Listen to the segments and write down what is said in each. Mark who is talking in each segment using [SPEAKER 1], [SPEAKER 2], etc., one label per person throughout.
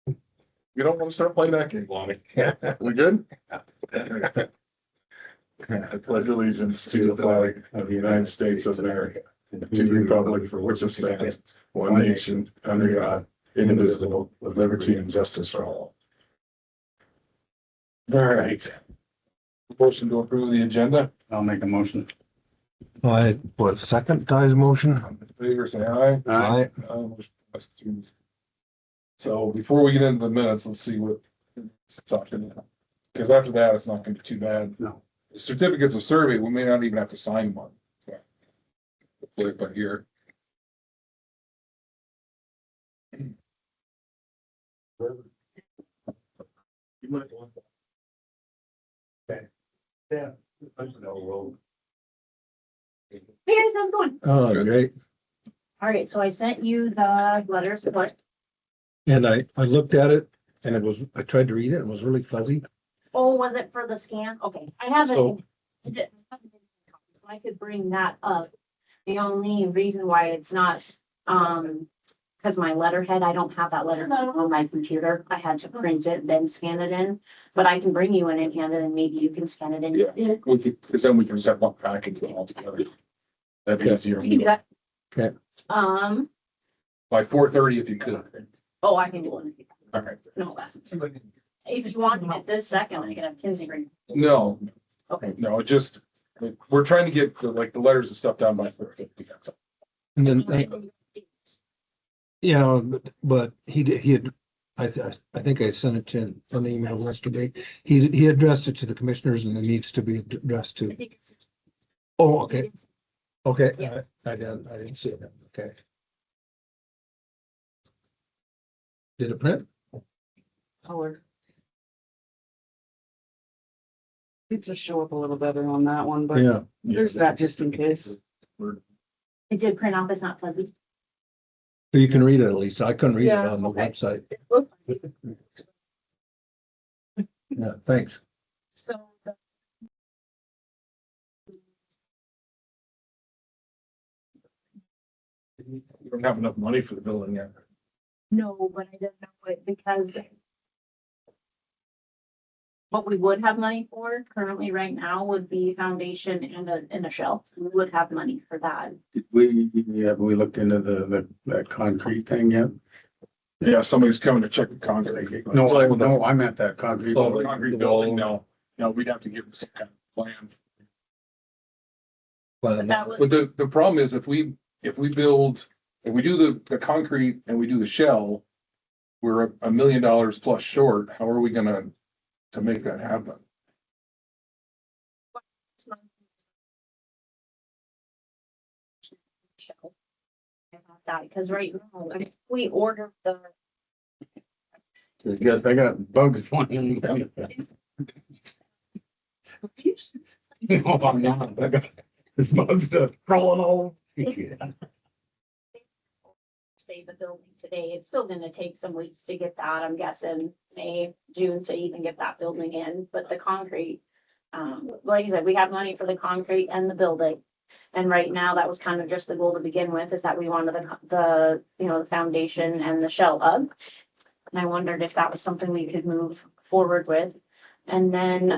[SPEAKER 1] We don't want to start playing that game, Lonnie. We good? I pledge allegiance to the flag of the United States of America, to the republic for which it stands, one nation, under God, indivisible, with liberty and justice for all. All right. Motion to approve the agenda.
[SPEAKER 2] I'll make a motion.
[SPEAKER 3] I was second Ty's motion.
[SPEAKER 1] Favor say aye.
[SPEAKER 3] Aye.
[SPEAKER 1] Motion passes 2. So before we get into the minutes, let's see what it's talking about. Because after that, it's not gonna be too bad.
[SPEAKER 2] No.
[SPEAKER 1] Certificates of survey, we may not even have to sign one. But here. You might want that.
[SPEAKER 2] Yeah.
[SPEAKER 4] Hey guys, how's it going?
[SPEAKER 3] Oh,
[SPEAKER 1] Good.
[SPEAKER 3] great.
[SPEAKER 4] All right, so I sent you the letters of what?
[SPEAKER 3] And I looked at it and I tried to read it and it was really fuzzy.
[SPEAKER 4] Oh, was it for the scan? Okay, I haven't.
[SPEAKER 3] So-
[SPEAKER 4] So I could bring that up. The only reason why it's not, because my letterhead, I don't have that letterhead on my computer. I had to print it, then scan it in. But I can bring you in and hand it, and maybe you can scan it in.
[SPEAKER 1] Yeah. We could, because then we can just have one package all together. That'd be easier.
[SPEAKER 4] We can do that.
[SPEAKER 3] Okay.
[SPEAKER 1] By 4:30 if you could.
[SPEAKER 4] Oh, I can do it.
[SPEAKER 1] All right.
[SPEAKER 4] No, that's, if you want it this second, I can have Kinsey bring.
[SPEAKER 1] No,
[SPEAKER 4] Okay.
[SPEAKER 1] no, it just, we're trying to get the letters and stuff down by 4:50. That's all.
[SPEAKER 3] And then, yeah, but he had, I think I sent it to an email yesterday. He addressed it to the commissioners and it needs to be addressed
[SPEAKER 4] I
[SPEAKER 3] to.
[SPEAKER 4] think it's.
[SPEAKER 3] Oh, okay. Okay.
[SPEAKER 4] Yeah.
[SPEAKER 3] I didn't see that. Okay. Did it print?
[SPEAKER 5] Color. It just show up a little better on that one, but
[SPEAKER 3] Yeah.
[SPEAKER 5] there's that just in case.
[SPEAKER 4] It did print off, it's not fuzzy.
[SPEAKER 3] So you can read it at least. I couldn't read it
[SPEAKER 5] Yeah,
[SPEAKER 3] on the
[SPEAKER 4] okay.
[SPEAKER 3] website.
[SPEAKER 4] So
[SPEAKER 3] Yeah, thanks.
[SPEAKER 1] We don't have enough money for the building yet.
[SPEAKER 4] no, but I didn't know it because what we would have money for currently right now would be foundation and a shelf. We would have money for that.
[SPEAKER 2] Have we looked into that concrete thing yet?
[SPEAKER 1] Yeah, somebody's coming to check the concrete.
[SPEAKER 2] No, I meant that concrete.
[SPEAKER 1] Oh, the concrete building, no, we'd have to give them some kind of plan.
[SPEAKER 4] But that was,
[SPEAKER 1] But the problem is if we do the concrete and we do the shell, we're $1 million plus short. How are we gonna to make that happen?
[SPEAKER 4] about that, because right now, if we order the,
[SPEAKER 2] Yes, I got bugs flying. Oh, I'm not. I got bugs crawling all.
[SPEAKER 4] say the building today, it's still gonna take some weeks to get that, I'm guessing May, June to even get that building in, but the concrete. Like I said, we have money for the concrete and the building. And right now, that was kind of just the goal to begin with, is that we wanted the foundation and the shell up. And I wondered if that was something we could move forward with. And then,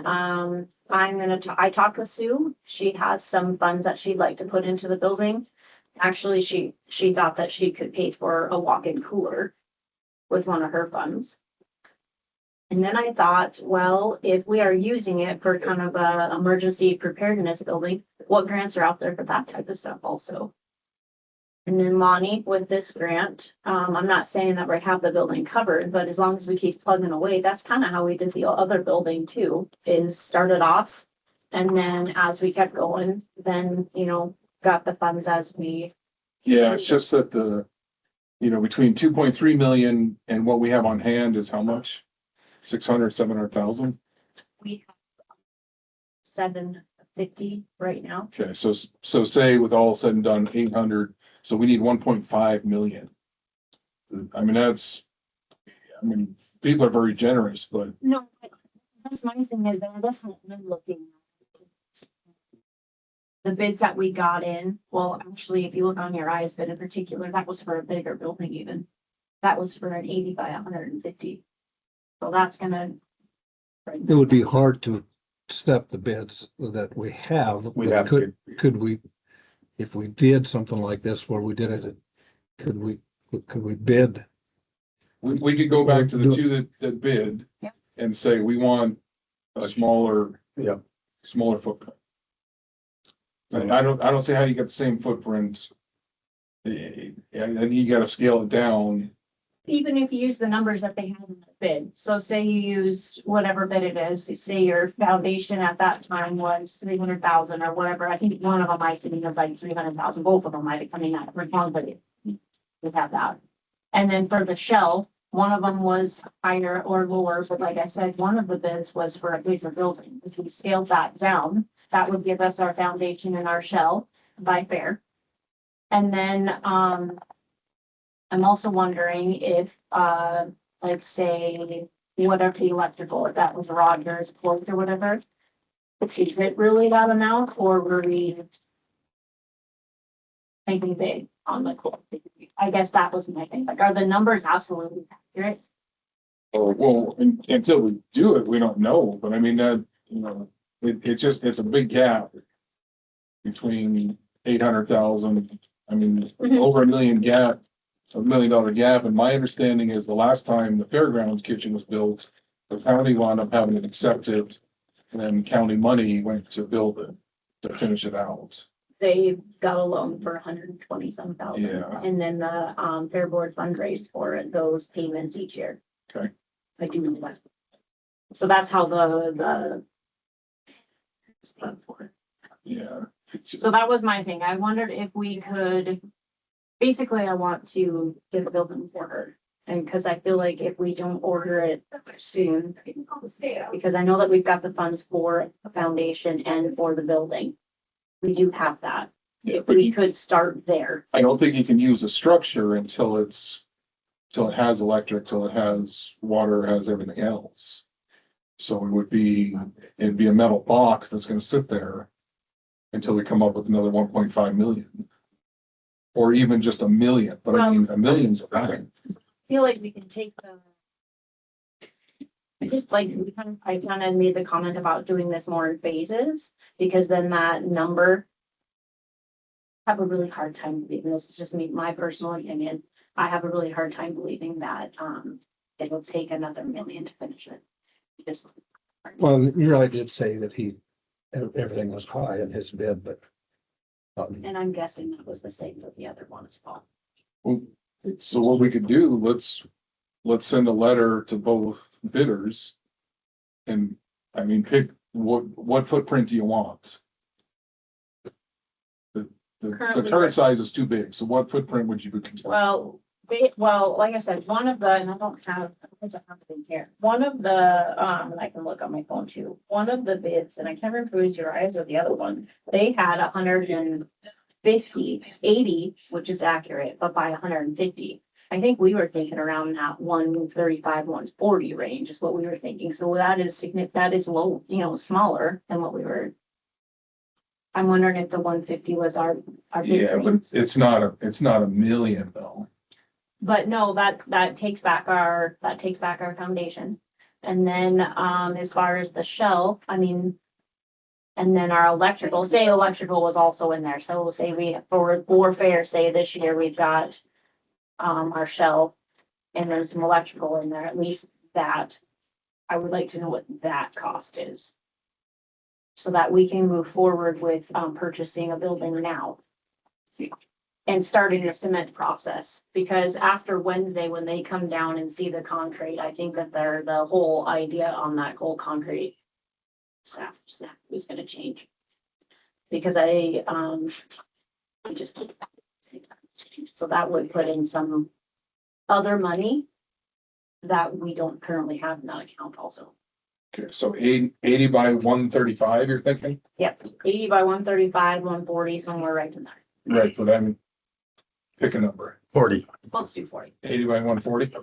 [SPEAKER 4] I talked with Sue, she has some funds that she'd like to put into the building. Actually, she thought that she could pay for a walk-in cooler with one of her funds. And then I thought, well, if we are using it for kind of a emergency preparedness building, what grants are out there for that type of stuff also? And then Lonnie, with this grant, I'm not saying that we have the building covered, but as long as we keep plugging away, that's kind of how we did the other building too, is started off. And then as we kept going, then, got the funds as we.
[SPEAKER 1] Yeah, it's just that between 2.3 million and what we have on hand is how much? 700,000.
[SPEAKER 4] We have 750 right now.
[SPEAKER 1] Okay, so say with all said and done, 800, so we need 1.5 million. I mean, people are very generous, but
[SPEAKER 4] No, but that's my thing is that that's what I'm looking at. The bids that we got in, well, actually, if you look on your eyes, but in particular, that was for a bigger building even. That was for an 80 by 150. So that's gonna.
[SPEAKER 3] It would be hard to step the bids that we have.
[SPEAKER 1] We'd
[SPEAKER 3] but
[SPEAKER 1] have to
[SPEAKER 3] could we, if we did something like this where we did it, could we bid?
[SPEAKER 1] We could go back to the
[SPEAKER 3] Do it.
[SPEAKER 1] two that bid.
[SPEAKER 4] Yeah.
[SPEAKER 1] And say, we want a smaller.
[SPEAKER 2] Yeah.
[SPEAKER 1] Smaller footprint. And I don't see how you get the same footprint. And then you gotta scale it down.
[SPEAKER 4] Even if you use the numbers that they had in the bid, so say you used whatever bid it is, say your foundation at that time was 300,000 or whatever, I think one of them I think was like 300,000, both of them might have come in at one, but we have that. And then for the shell, one of them was higher or lower, but like I said, one of the bids was for a bigger building. If we scaled that down, that would give us our foundation and our shell by fair. And then, I'm also wondering if, like say, whatever the electrical, if that was Rogers quote or whatever. Is it really that amount or were we thinking big on the quote? I guess that was my thing. Like, are the numbers absolutely accurate?
[SPEAKER 1] Oh, well, until we do it, we don't know, but I mean, that, it's a big gap. Between 800,000, I mean,
[SPEAKER 4] Mhm.
[SPEAKER 1] over $1 million gap, $1 million gap, and my understanding is the last time the fairgrounds kitchen was built. The county wound up having it accepted, and then county money went to build it, to finish it out.
[SPEAKER 4] They got a loan for 120 some thousand.
[SPEAKER 1] Yeah.
[SPEAKER 4] And then the Fair Board fundraised for those payments each year.
[SPEAKER 1] Okay.
[SPEAKER 4] I do know that. So that's how the.
[SPEAKER 1] Yeah.
[SPEAKER 4] So that was my thing. I wondered if we could, basically, I want to get a building ordered. And because I feel like if we don't order it soon, because I know that we've got the funds for a foundation and for the building. We do have that.
[SPEAKER 1] Yeah,
[SPEAKER 4] If
[SPEAKER 1] but
[SPEAKER 4] we could start there.
[SPEAKER 1] I don't think you can use a structure until it has electric, till it has water, has everything else. So it'd be a metal box that's gonna sit there until we come up with another 1.5 million. Or even just $1 million, but I mean, $1 million's a dime.
[SPEAKER 4] Feel like we can take the. I kind of made the comment about doing this more in phases, because then that number. I have a really hard time believing, this is just me, my personal opinion, I have a really hard time believing that, it'll take another million to finish it. Just.
[SPEAKER 3] Well, you really did say that everything was high in his bid, but.
[SPEAKER 4] And I'm guessing that was the same for the other one as well.
[SPEAKER 1] Well, so what we could do, let's send a letter to both bidders. And I mean, pick what footprint do you want? The current size is too big, so what footprint would you be considering?
[SPEAKER 4] Well, like I said, one of the, and I don't have it in here, one of the, and I can look on my phone too, one of the bids, and I can't remember if it was your eyes or the other one, they had 150, 80, which is accurate, but by 150. I think we were thinking around that 135, 140 range is what we were thinking. So that is significant, that is low, smaller than what we were. I'm wondering if the 150 was our bid
[SPEAKER 1] Yeah,
[SPEAKER 4] range.
[SPEAKER 1] but it's not $1 million though.
[SPEAKER 4] But no, that takes back our foundation. And then, as far as the shell, I mean. And then our electrical, say electrical was also in there. So we'll say for fair, say this year we've got. Our shell and there's some electrical in there, at least that. I would like to know what that cost is. So that we can move forward with, purchasing a building now. And starting the cement process, because after Wednesday, when they come down and see the concrete, I think that the whole idea on that whole concrete. Snap is gonna change. Because I just. So that would put in some other money that we don't currently have in that account also.
[SPEAKER 1] Okay, so 80 by 135, you're thinking?
[SPEAKER 4] Yep, 80 by 135, 140, somewhere right in there.
[SPEAKER 1] Right, but then pick a number.
[SPEAKER 2] 40.
[SPEAKER 4] Let's do 40.
[SPEAKER 1] 80 by 140.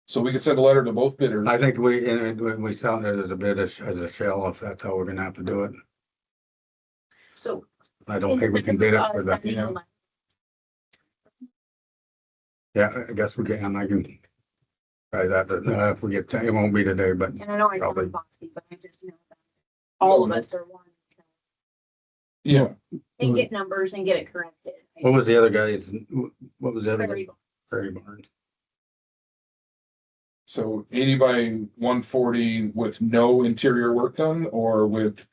[SPEAKER 1] So we could send a letter to both bidders.
[SPEAKER 2] I think we sounded as a bid as a shell, if that's how we're gonna have to do it.
[SPEAKER 4] So.
[SPEAKER 2] I don't think we can bid it for that, Yeah, I guess we can, I can try that, but if we get, it won't be today, but
[SPEAKER 4] And I know I
[SPEAKER 2] Probably.
[SPEAKER 4] sound boxy, but I just know that all of us are wanting
[SPEAKER 1] Yeah,
[SPEAKER 4] to and get numbers and get it corrected.
[SPEAKER 2] what was the other guy's, what was the other
[SPEAKER 4] Prairie
[SPEAKER 2] guy?
[SPEAKER 4] Barn.
[SPEAKER 2] Prairie Barn.
[SPEAKER 1] so 80 by 140 with no interior work done or with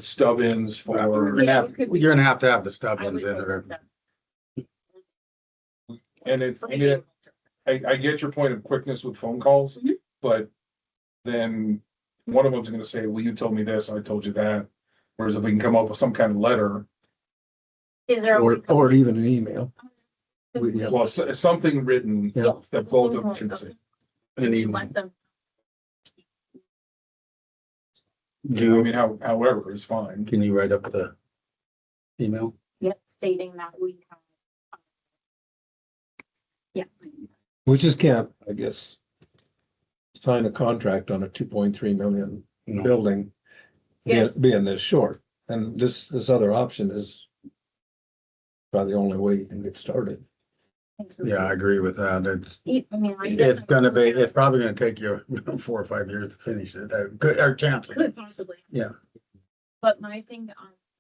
[SPEAKER 1] stub ins
[SPEAKER 2] You're
[SPEAKER 1] for,
[SPEAKER 2] gonna have,
[SPEAKER 4] Yeah, you could-
[SPEAKER 2] you're gonna have to have the
[SPEAKER 4] I
[SPEAKER 2] stubbins
[SPEAKER 4] would
[SPEAKER 2] in
[SPEAKER 4] think
[SPEAKER 2] there.
[SPEAKER 4] that-
[SPEAKER 1] and I get your point of quickness with phone calls,
[SPEAKER 4] Mhm.
[SPEAKER 1] but then one of them's gonna say, well, you told me this, I told you that. Whereas if we can come up with some kind of letter,
[SPEAKER 4] Is there? a way to-
[SPEAKER 3] or even an email. yeah.
[SPEAKER 1] well, something written
[SPEAKER 3] Yeah.
[SPEAKER 1] that both of them can see.
[SPEAKER 2] Any,
[SPEAKER 4] Let them,
[SPEAKER 1] I
[SPEAKER 2] do,
[SPEAKER 1] mean, however is fine.
[SPEAKER 2] can you write up the email?
[SPEAKER 4] yep, stating that we have. Yeah.
[SPEAKER 3] We just can't, I guess, sign a contract on a 2.3 million
[SPEAKER 2] No.
[SPEAKER 3] building.
[SPEAKER 4] Yes.
[SPEAKER 3] Being this short, and this other option is probably the only way you can get started.
[SPEAKER 2] Yeah, I agree with that.
[SPEAKER 4] I mean.
[SPEAKER 2] It's gonna be, it's probably gonna take you 4 or 5 years to finish it. Good, our chances.
[SPEAKER 4] Could possibly.
[SPEAKER 2] Yeah.
[SPEAKER 4] But my thing,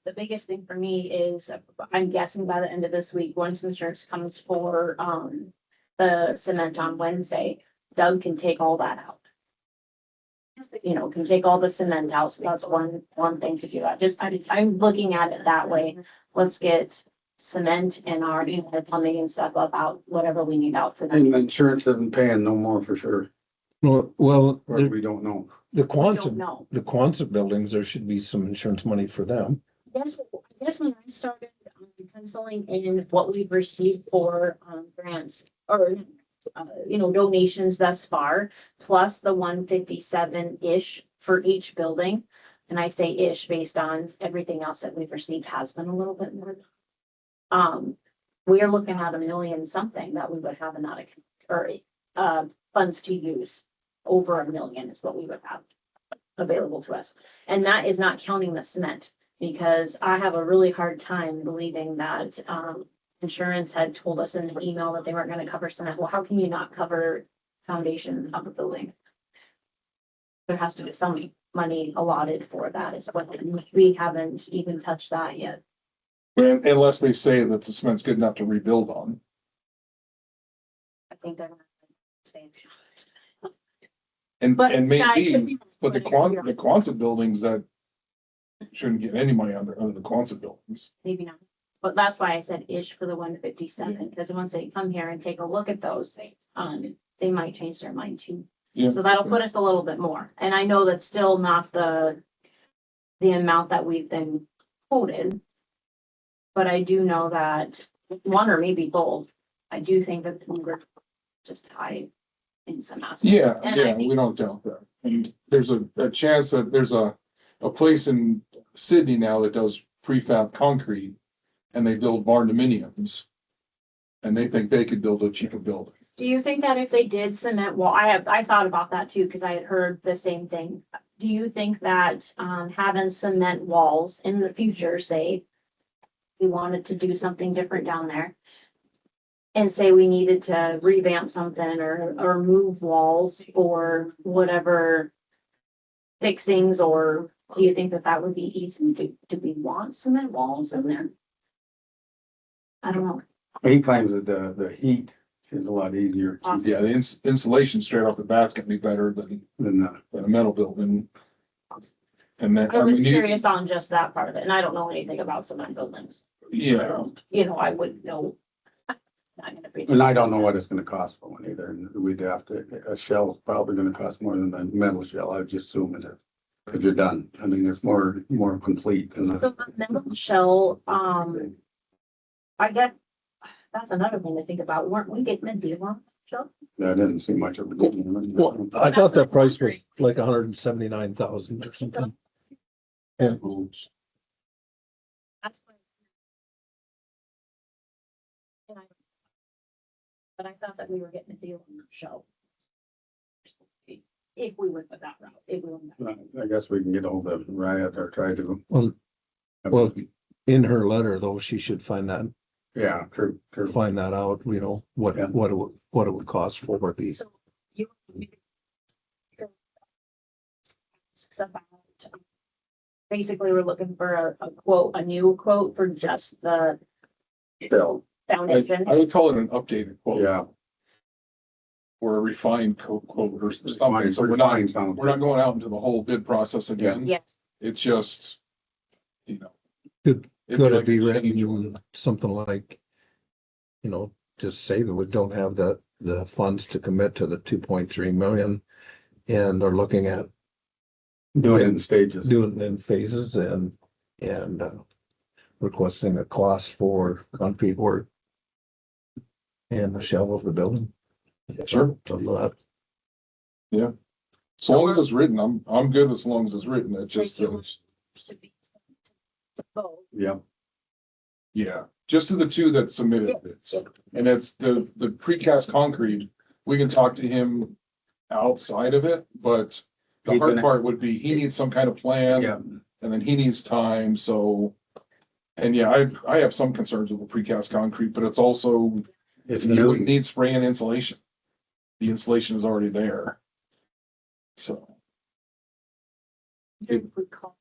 [SPEAKER 4] the biggest thing for me is, I'm guessing by the end of this week, once insurance comes for, the cement on Wednesday, Doug can take all that out. You know, can take all the cement out, so that's one thing to do. I'm looking at it that way. Let's get cement and our plumbing and stuff up out, whatever we need out for
[SPEAKER 2] And
[SPEAKER 4] them.
[SPEAKER 2] the insurance isn't paying no more for sure,
[SPEAKER 3] Well,
[SPEAKER 2] or we don't know.
[SPEAKER 3] the
[SPEAKER 4] I don't
[SPEAKER 3] Quonset,
[SPEAKER 4] know.
[SPEAKER 3] the Quonset buildings, there should be some insurance money for them.
[SPEAKER 4] I guess when I started penciling in what we've received for grants or donations thus far, plus the 157-ish for each building. And I say ish based on everything else that we've received has been a little bit more. We are looking at $1 million something that we would have in that account, or funds to use. Over $1 million is what we would have available to us. And that is not counting the cement, because I have a really hard time believing that insurance had told us in an email that they weren't gonna cover cement. Well, how can you not cover foundation of a building? There has to be some money allotted for that, is what we haven't even touched that yet.
[SPEAKER 1] Unless they say that the cement's good enough to rebuild on.
[SPEAKER 4] I think they're gonna stay.
[SPEAKER 1] And
[SPEAKER 4] But
[SPEAKER 1] and
[SPEAKER 4] yeah, it could
[SPEAKER 1] maybe,
[SPEAKER 4] be-
[SPEAKER 1] but the Quonset buildings that shouldn't get any money under the Quonset buildings.
[SPEAKER 4] Maybe not, but that's why I said ish for the 157, because once they come here and take a look at those things, they might change their mind too.
[SPEAKER 1] Yeah.
[SPEAKER 4] So that'll put us a little bit more, and I know that's still not the amount that we've been quoted. But I do know that one or maybe both, I do think that we were just high in some aspects.
[SPEAKER 1] Yeah,
[SPEAKER 4] And I
[SPEAKER 1] yeah,
[SPEAKER 4] think-
[SPEAKER 1] we don't doubt that. And there's a chance that there's a place in Sydney now that does prefab concrete and they build barn dominiums. And they think they could build a cheaper building.
[SPEAKER 4] Do you think that if they did cement wall, I thought about that too, because I had heard the same thing. Do you think that having cement walls in the future, say, we wanted to do something different down there, and say we needed to revamp something or move walls or whatever fixings, or do you think that would be easy? Do we want cement walls in there? I don't know.
[SPEAKER 2] He claims that the heat is a lot easier
[SPEAKER 4] Awesome.
[SPEAKER 1] Yeah, the insulation straight off the bat's gonna be better
[SPEAKER 2] than
[SPEAKER 1] than a metal building. And then,
[SPEAKER 4] I was
[SPEAKER 1] mean,
[SPEAKER 4] curious on just that part of it, and I don't know anything about cement buildings.
[SPEAKER 1] yeah,
[SPEAKER 4] I wouldn't know. Not gonna preach.
[SPEAKER 2] And I don't know what it's gonna cost for one either, and we'd have to, a shell's probably gonna cost more than the metal shell, I would just assume it is. Cause you're done, I mean, it's more complete than
[SPEAKER 4] So
[SPEAKER 2] the,
[SPEAKER 4] the metal shell, I get, that's another thing to think about. Weren't we getting a deal on shell?
[SPEAKER 2] I didn't see much of it.
[SPEAKER 3] Well, I thought that price was like 179,000 or something. And
[SPEAKER 4] That's what. And but I thought that we were getting a deal on that shell. If we went with that route, if we went. that route.
[SPEAKER 2] I guess we can get hold of Riot or try to.
[SPEAKER 3] well, in her letter though, she should find that
[SPEAKER 2] Yeah, true, true.
[SPEAKER 3] find that out, you know,
[SPEAKER 2] Yeah.
[SPEAKER 3] what it would cost for these.
[SPEAKER 4] So you. About, basically, we're looking for a quote, a new quote for just the
[SPEAKER 1] Bill.
[SPEAKER 4] foundation.
[SPEAKER 1] I would call it an updated quote.
[SPEAKER 2] Yeah.
[SPEAKER 1] Or a refined quote or something, so we're not going out into the whole bid process again.
[SPEAKER 4] Yes,
[SPEAKER 1] It's just, you know.
[SPEAKER 3] Could
[SPEAKER 1] it'd
[SPEAKER 3] could
[SPEAKER 1] like
[SPEAKER 3] it be
[SPEAKER 1] a change
[SPEAKER 3] written something like, you know, just say that we don't have the funds to commit to the 2.3 million and are looking at
[SPEAKER 2] Doing it in stages.
[SPEAKER 3] doing it in phases and requesting a cost for concrete work and the shell of the building.
[SPEAKER 1] Sure.
[SPEAKER 3] Something like that.
[SPEAKER 1] So long as it's written, I'm good as long as it's written. It's just that it's,
[SPEAKER 4] to be. Both.
[SPEAKER 2] Yeah,
[SPEAKER 1] yeah, just to the two that submitted bids. And it's the precast concrete, we can talk to him outside of it, but the
[SPEAKER 2] He's
[SPEAKER 1] hard
[SPEAKER 2] gonna-
[SPEAKER 1] part would be he needs some kind of plan.
[SPEAKER 2] yeah,
[SPEAKER 1] And then he needs time, so. And yeah, I have some concerns with the precast concrete, but it's also,
[SPEAKER 2] it's
[SPEAKER 1] you
[SPEAKER 2] new.
[SPEAKER 1] wouldn't need spray and insulation. The insulation is already there. So. It-
[SPEAKER 4] We call.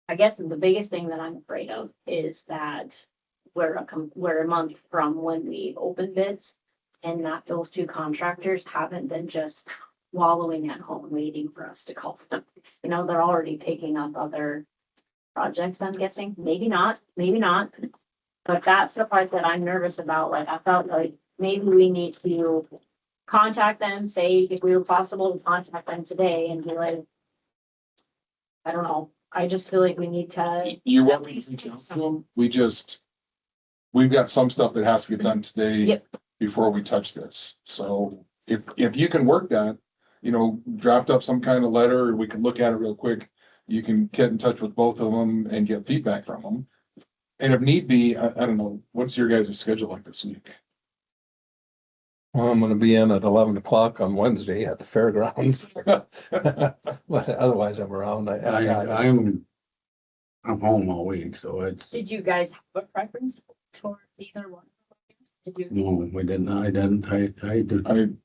[SPEAKER 4] I guess the biggest thing that I'm afraid of is that we're a month from when we open bids. And that those two contractors haven't been just wallowing at home waiting for us to call them. You know, they're already picking up other projects, I'm guessing. Maybe not, maybe not. But that's the part that I'm nervous about. Like, I felt like maybe we need to contact them, say if we were possible to contact them today and be like, I don't know. I just feel like we need to.
[SPEAKER 1] You want
[SPEAKER 4] at
[SPEAKER 1] me
[SPEAKER 4] least
[SPEAKER 1] to reach
[SPEAKER 4] do
[SPEAKER 1] out to
[SPEAKER 4] some-
[SPEAKER 1] him? We've got some stuff that has to get done today.
[SPEAKER 4] Yep.
[SPEAKER 1] Before we touch this. So if you can work that, you know, draft up some kind of letter, we can look at it real quick. You can get in touch with both of them and get feedback from them. And if need be, I don't know, what's your guys' schedule like this week?
[SPEAKER 3] Well, I'm gonna be in at 11 o'clock on Wednesday at the fairgrounds. But otherwise I'm around.
[SPEAKER 2] I'm home all week, so it's,
[SPEAKER 4] Did you guys have a preference towards either one? Did you?
[SPEAKER 2] no, we didn't, I do.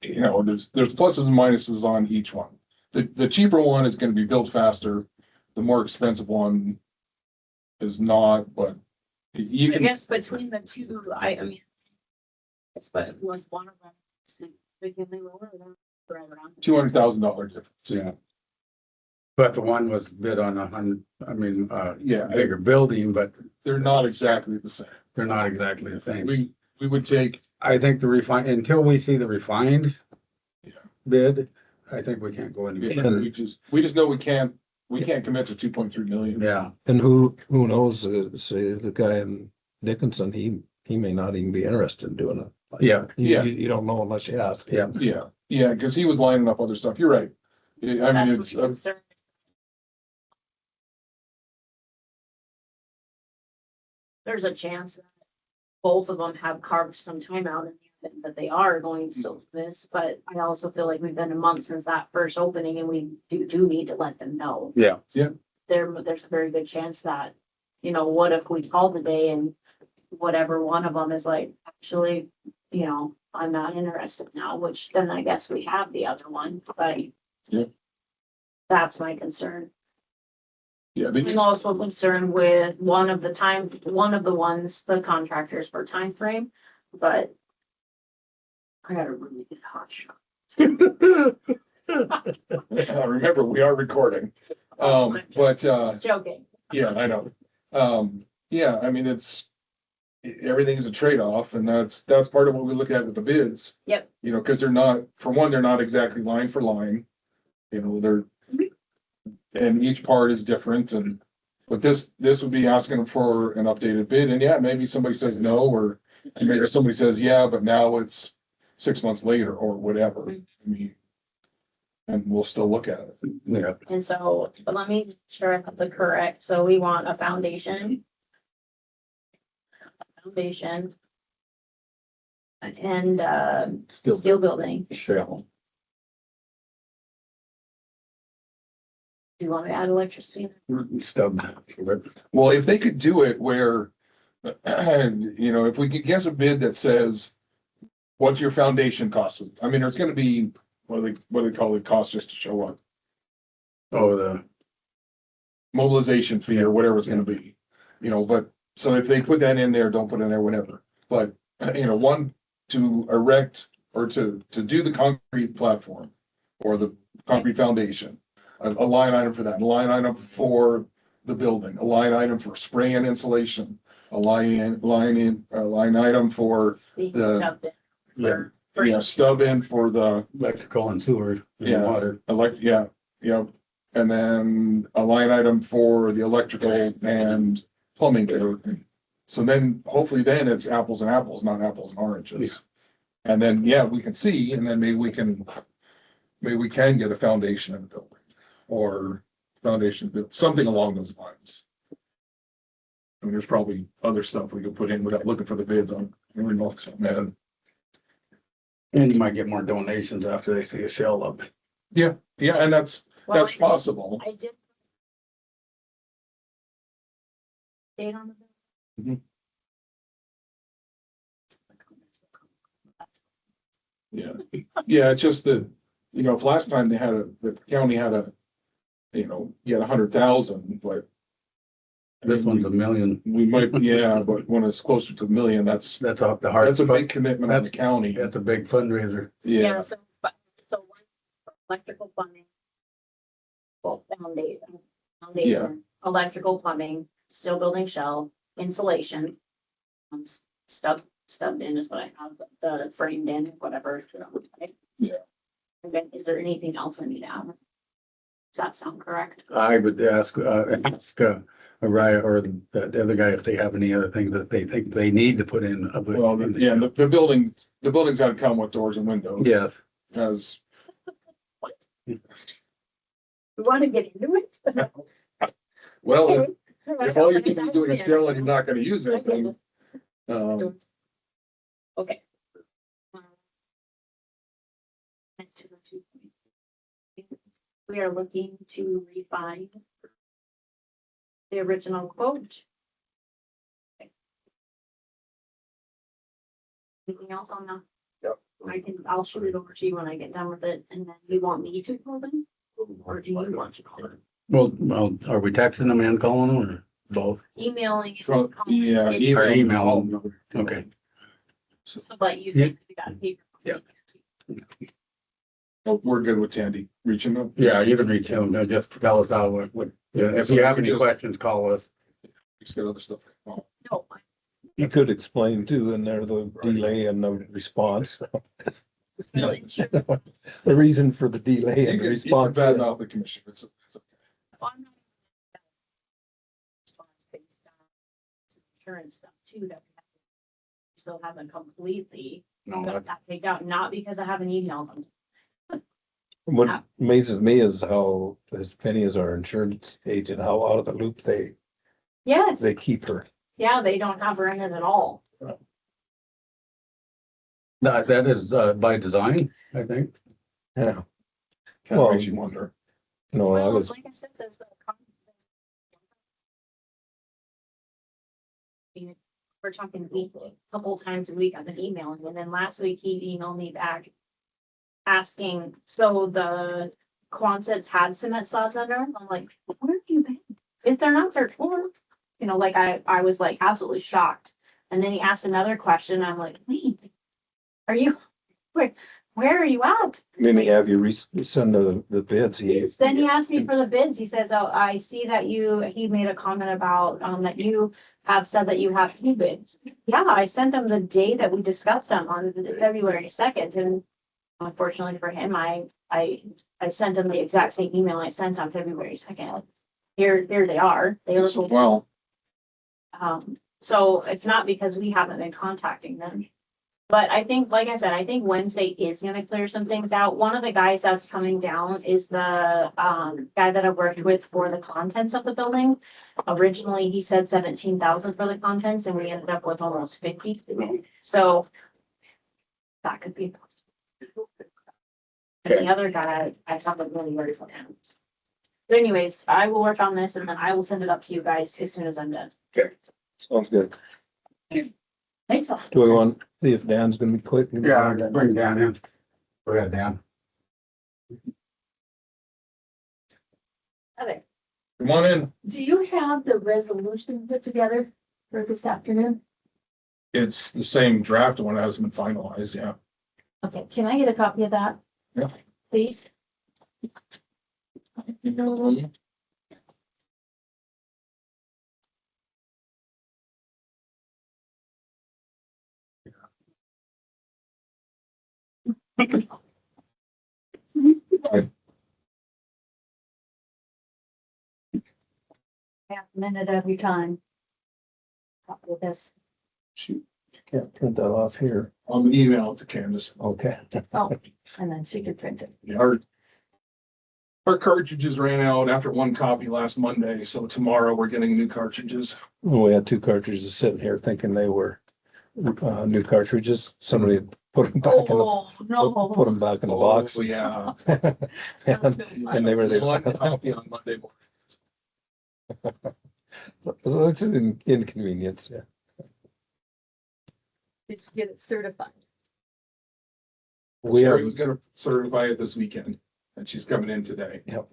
[SPEAKER 1] You know, there's pluses and minuses on each one. The cheaper one is gonna be built faster. The more expensive one is not, but you
[SPEAKER 4] I
[SPEAKER 1] can,
[SPEAKER 4] guess between the two, I mean. It's, but was one of them significantly lower than right around?
[SPEAKER 1] $200,000 difference.
[SPEAKER 2] Yeah. But the one was bid on
[SPEAKER 1] Yeah,
[SPEAKER 2] bigger building, but
[SPEAKER 1] they're not exactly the same.
[SPEAKER 2] they're not exactly the same.
[SPEAKER 1] We would take,
[SPEAKER 2] I think until we see the refined
[SPEAKER 1] Yeah.
[SPEAKER 2] bid, I think we can't go any.
[SPEAKER 1] we just know we can't commit to 2.3 million.
[SPEAKER 2] Yeah,
[SPEAKER 3] And who knows, say the guy in Dickinson, he may not even be interested in doing it.
[SPEAKER 2] yeah,
[SPEAKER 3] You don't know unless you ask.
[SPEAKER 2] yeah.
[SPEAKER 1] Yeah, because he was lining up other stuff. You're right. I mean,
[SPEAKER 4] That's
[SPEAKER 1] it's,
[SPEAKER 4] my concern. There's a chance that both of them have carved some time out in the event that they are going to still do this, but I also feel like we've been a month since that first opening and we do need to let them know.
[SPEAKER 2] Yeah.
[SPEAKER 4] There's a very good chance that, you know, what if we call today and whatever one of them is like, actually, you know, I'm not interested now, which then I guess we have the other one, but.
[SPEAKER 1] Yeah.
[SPEAKER 4] That's my concern.
[SPEAKER 1] yeah,
[SPEAKER 4] I'm also concerned with one of the ones, the contractors for time frame, but. I got a really good hot shot.
[SPEAKER 1] remember, we are recording. But,
[SPEAKER 4] Joking.
[SPEAKER 1] yeah, I know. Yeah, I mean, everything's a trade-off and that's part of what we look at with the bids.
[SPEAKER 4] Yep.
[SPEAKER 1] You know, because they're not exactly line for line. You know, and each part is different but this would be asking for an updated bid and yeah, maybe somebody says no, or maybe somebody says, yeah, but now it's 6 months later or whatever. I mean, and we'll still look at it.
[SPEAKER 2] Yeah,
[SPEAKER 4] And so, but let me make sure I have the correct, so we want a foundation. Foundation. And, steel building.
[SPEAKER 2] shell.
[SPEAKER 4] Do you want to add electricity?
[SPEAKER 2] Stub.
[SPEAKER 1] Well, if they could do it where, you know, if we could guess a bid that says, what's your foundation cost? I mean, there's gonna be, what do they call it, cost just to show up,
[SPEAKER 2] Oh, the,
[SPEAKER 1] mobilization fee or whatever it's gonna be. You know, but, so if they put that in there, don't put it in there, whatever. But, you know, one, to erect or to do the concrete platform or the concrete foundation, a line item for that, a line item for the building, a line item for spray and insulation, a line item for
[SPEAKER 4] The
[SPEAKER 1] The-
[SPEAKER 4] stuff that-
[SPEAKER 2] yeah,
[SPEAKER 4] for-
[SPEAKER 1] you know, stub in for the,
[SPEAKER 2] electrical and sewer and
[SPEAKER 1] Yeah.
[SPEAKER 2] water.
[SPEAKER 1] yeah. And then a line item for the electrical and plumbing. So then hopefully then it's apples and apples, not apples and oranges. And then, yeah, we can see, and then maybe we can get a foundation in the building or foundation, something along those lines. I mean, there's probably other stuff we could put in without looking for the bids on, every month, man.
[SPEAKER 2] And you might get more donations after they see a shell up.
[SPEAKER 1] Yeah, and that's
[SPEAKER 4] Well,
[SPEAKER 1] possible.
[SPEAKER 4] I did. Date on the bill?
[SPEAKER 1] Mhm. Yeah, yeah, it's just that, you know, if last time the county had you know, you had 100,000, but. I
[SPEAKER 2] This
[SPEAKER 1] mean,
[SPEAKER 2] one's a million.
[SPEAKER 1] We might, yeah, but when it's closer to a million, that's
[SPEAKER 2] That's off the heart.
[SPEAKER 1] a big commitment on the county.
[SPEAKER 2] That's a big fundraiser.
[SPEAKER 1] Yeah,
[SPEAKER 4] So, so one for electrical plumbing. Well, foundation, electrical plumbing, steel building shell, insulation. Stubbed in is what I have, the framed in, whatever.
[SPEAKER 1] Yeah.
[SPEAKER 4] And then is there anything else I need to add? Does that sound correct?
[SPEAKER 2] I would ask Raya or the other guy if they have any other things that they think they need to put in.
[SPEAKER 1] well, the building's gotta come with doors and windows.
[SPEAKER 2] Yes,
[SPEAKER 1] As,
[SPEAKER 4] What? We want to get into it.
[SPEAKER 1] well, if all you can is doing a shell and you're not gonna use it, then.
[SPEAKER 4] Okay. We are looking to refine the original quote. Okay. Anything else on that?
[SPEAKER 1] Yep.
[SPEAKER 4] I'll shoot it over to you when I get done with it, and then you want me to call them? Or do you want to call them?
[SPEAKER 2] well, are we texting them and calling them or both?
[SPEAKER 4] Emailing. and
[SPEAKER 1] From-
[SPEAKER 4] calling.
[SPEAKER 1] yeah,
[SPEAKER 2] Or email.
[SPEAKER 1] email.
[SPEAKER 2] Okay,
[SPEAKER 4] So like you said, we got paper.
[SPEAKER 2] Yeah.
[SPEAKER 1] Oh, we're good with Tandy reaching them.
[SPEAKER 2] yeah, you can reach them, just tell us how, if you have any questions, call us.
[SPEAKER 1] Just got other stuff. Oh,
[SPEAKER 4] No,
[SPEAKER 3] You could explain too in there the delay in the response.
[SPEAKER 4] really.
[SPEAKER 3] The reason for the delay
[SPEAKER 1] You
[SPEAKER 3] in the
[SPEAKER 1] can
[SPEAKER 3] response.
[SPEAKER 1] bad mouth the commission. It's
[SPEAKER 4] Well, I'm not- Response based on some insurance stuff too, that we still haven't completely
[SPEAKER 2] No,
[SPEAKER 4] got that picked out, not because I haven't emailed them.
[SPEAKER 3] What amazes me is how, as Penny is our insurance agent, how out of the loop
[SPEAKER 4] Yes,
[SPEAKER 3] they keep her.
[SPEAKER 4] yeah, they don't have her in it at all.
[SPEAKER 2] that is by design, I think.
[SPEAKER 3] Yeah,
[SPEAKER 1] kind of
[SPEAKER 3] Well,
[SPEAKER 1] makes you wonder.
[SPEAKER 3] no, I
[SPEAKER 4] Well,
[SPEAKER 3] was,
[SPEAKER 4] like I said, we're talking weekly, a couple times a week I've been emailing, and then last week he emailed me back asking, so the Quonsets had cement slabs under them. I'm like, where have you been? If they're not their tour, you know, like I was like absolutely shocked. And then he asked another question. I'm like, wait, are you, where are you at?
[SPEAKER 3] then he have you send the bids.
[SPEAKER 4] Then he asked me for the bids. He says, oh, I see that he made a comment about, that you have said that you have few bids. Yeah, I sent them the day that we discussed them on February 2nd, and unfortunately for him, I sent him the exact same email I sent on February 2nd. Here they are. They
[SPEAKER 1] So,
[SPEAKER 4] look,
[SPEAKER 1] well,
[SPEAKER 4] so it's not because we haven't been contacting them. But I think, like I said, I think Wednesday is gonna clear some things out. One of the guys that's coming down is the guy that I worked with for the contents of the building. Originally, he said 17,000 for the contents and we ended up with almost 50. So that could be a possible. And the other guy, I sounded really worried for him. But anyways, I will work on this and then I will send it up to you guys as soon as I'm done.
[SPEAKER 3] Sounds good.
[SPEAKER 4] Thanks a lot.
[SPEAKER 3] Do we want, to see if Dan's gonna be quick?
[SPEAKER 2] Yeah, bring Dan in. Go ahead, Dan.
[SPEAKER 6] Okay,
[SPEAKER 1] Come on in.
[SPEAKER 6] do you have the resolution put together for this afternoon?
[SPEAKER 1] It's the same draft one that hasn't been finalized, yeah.
[SPEAKER 6] Okay, can I get a copy of that?
[SPEAKER 1] Yeah.
[SPEAKER 6] Please? Half a minute every time. Copy of this.
[SPEAKER 3] Shoot, can't print that off here.
[SPEAKER 1] I'm email it to Candace.
[SPEAKER 3] Okay.
[SPEAKER 6] Oh, and then she could print it.
[SPEAKER 1] Yeah, our cartridges ran out after one copy last Monday, so tomorrow we're getting new cartridges.
[SPEAKER 3] We had two cartridges sitting here thinking they were new cartridges. Somebody put them back in the,
[SPEAKER 6] Oh, no.
[SPEAKER 3] put them back in the box.
[SPEAKER 1] Oh, yeah.
[SPEAKER 3] And they were there.
[SPEAKER 1] One copy on Monday morning.
[SPEAKER 3] So it's an inconvenience, yeah.
[SPEAKER 6] Did you get it certified?
[SPEAKER 3] We
[SPEAKER 1] Sherry
[SPEAKER 3] have,
[SPEAKER 1] was gonna certify it this weekend, and she's coming in today.
[SPEAKER 3] Yep.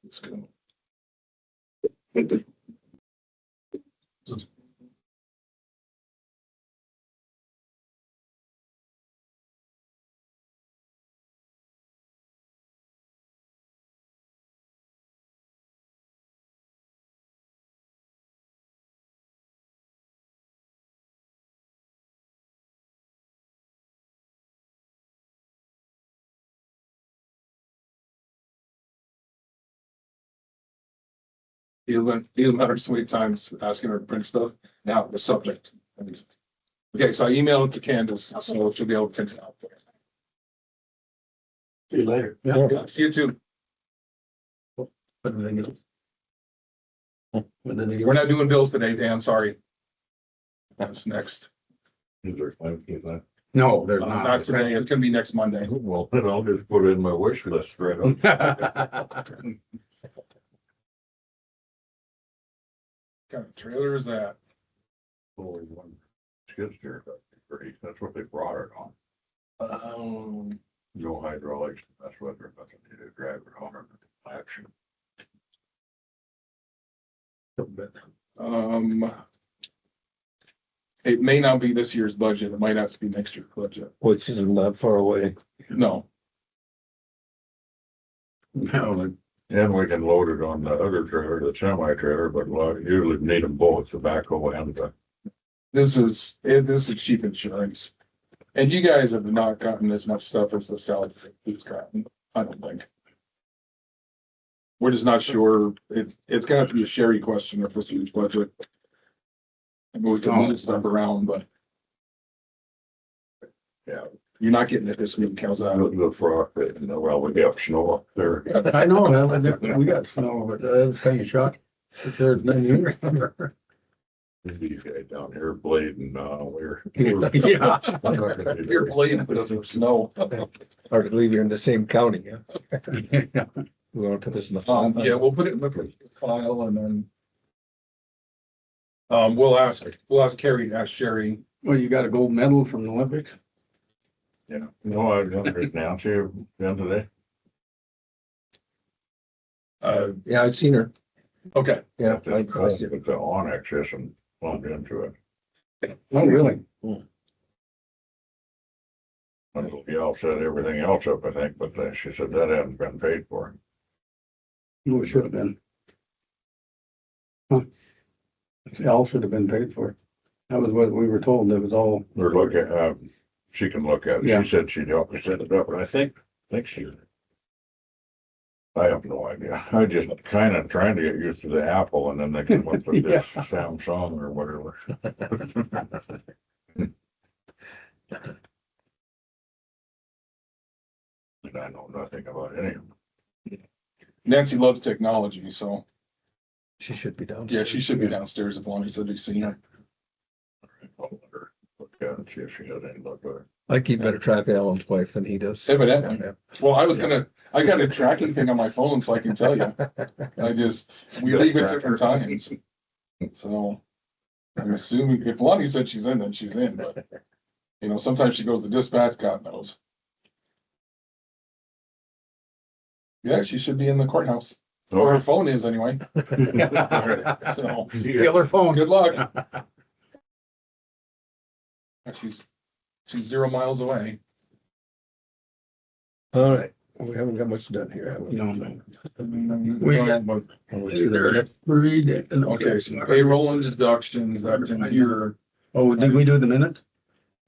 [SPEAKER 1] Let's go. Even better, so many times asking her to print stuff. Now the subject. Okay, so I emailed it to Candace, so she'll be able to print it out.
[SPEAKER 2] See you later.
[SPEAKER 1] Yeah, see you too.
[SPEAKER 2] Anything else?
[SPEAKER 1] We're not doing bills today, Dan, sorry. That's next.
[SPEAKER 7] Is there time to that?
[SPEAKER 2] No, there's
[SPEAKER 1] Not today, it's gonna be next Monday.
[SPEAKER 7] Well, then I'll just put it in my wish list right on.
[SPEAKER 1] What kind of trailer is that?
[SPEAKER 7] Only one skid steer, that's what they brought it on. No hydraulics, that's what they're, nothing to drive it on action.
[SPEAKER 1] It may not be this year's budget, it might have to be next year's budget.
[SPEAKER 3] which isn't that far away.
[SPEAKER 1] No,
[SPEAKER 2] No,
[SPEAKER 7] And we can load it on the other trailer, the semi trailer, but usually need them both, the backhoe and the.
[SPEAKER 1] this is cheap insurance. And you guys have not gotten as much stuff as the salad who's gotten, I don't think. We're just not sure, it's gonna have to be a Sherry question of this year's budget. And we can move stuff around, but. Yeah, you're not getting it this week, how's that?
[SPEAKER 7] The frock, well, we got snow up there.
[SPEAKER 2] I know, we got snow, but that's kind of shock. If there's no here.
[SPEAKER 7] These guys down here blading, we're.
[SPEAKER 2] Yeah.
[SPEAKER 1] You're playing because of snow.
[SPEAKER 3] Hard to believe you're in the same county, yeah. We want to put this in the file.
[SPEAKER 1] Yeah, we'll put it in the file and then. We'll ask Carrie to ask Sherry.
[SPEAKER 2] Well, you got a gold medal from the Olympics?
[SPEAKER 1] Yeah.
[SPEAKER 7] No, I didn't announce you then today.
[SPEAKER 3] Yeah, I've seen her.
[SPEAKER 1] Okay,
[SPEAKER 3] Yeah.
[SPEAKER 7] It's the Onyx isn't plumbed into it.
[SPEAKER 2] Oh, really?
[SPEAKER 7] And y'all set everything else up, I think, but then she said that hadn't been paid for.
[SPEAKER 2] No, it should have been. Huh. It all should have been paid for. That was what we were told. That was all.
[SPEAKER 7] They're looking, she can look at
[SPEAKER 2] Yeah.
[SPEAKER 7] it. She said she'd help me set it up, but I think she I have no idea. I just kind of trying to get used to the Apple and then they came up with this Samsung or whatever. And I know nothing about any of them.
[SPEAKER 1] Nancy loves technology, so
[SPEAKER 3] She should be
[SPEAKER 1] yeah,
[SPEAKER 3] downstairs.
[SPEAKER 1] she should be downstairs as long as they've seen her.
[SPEAKER 7] I'll let her look at it and see if she has any luck with it.
[SPEAKER 3] I keep better track of Alan's wife than he does.
[SPEAKER 1] Evidently.
[SPEAKER 3] Yeah,
[SPEAKER 1] Well, I got a tracking thing on my phone so I can tell you. We leave at different times. So I'm assuming if Lonnie said she's in, then she's in, but you know, sometimes she goes to dispatch, God knows. Yeah, she should be in the courthouse, or her phone is anyway. So,
[SPEAKER 2] Steal her phone.
[SPEAKER 1] good luck. She's 0 miles away.
[SPEAKER 3] All right, we haven't got much done here, have we?
[SPEAKER 2] No, no.
[SPEAKER 1] We
[SPEAKER 2] Read it.
[SPEAKER 1] Okay, so payroll and deductions, that's in here.
[SPEAKER 2] Oh, did we do the minute?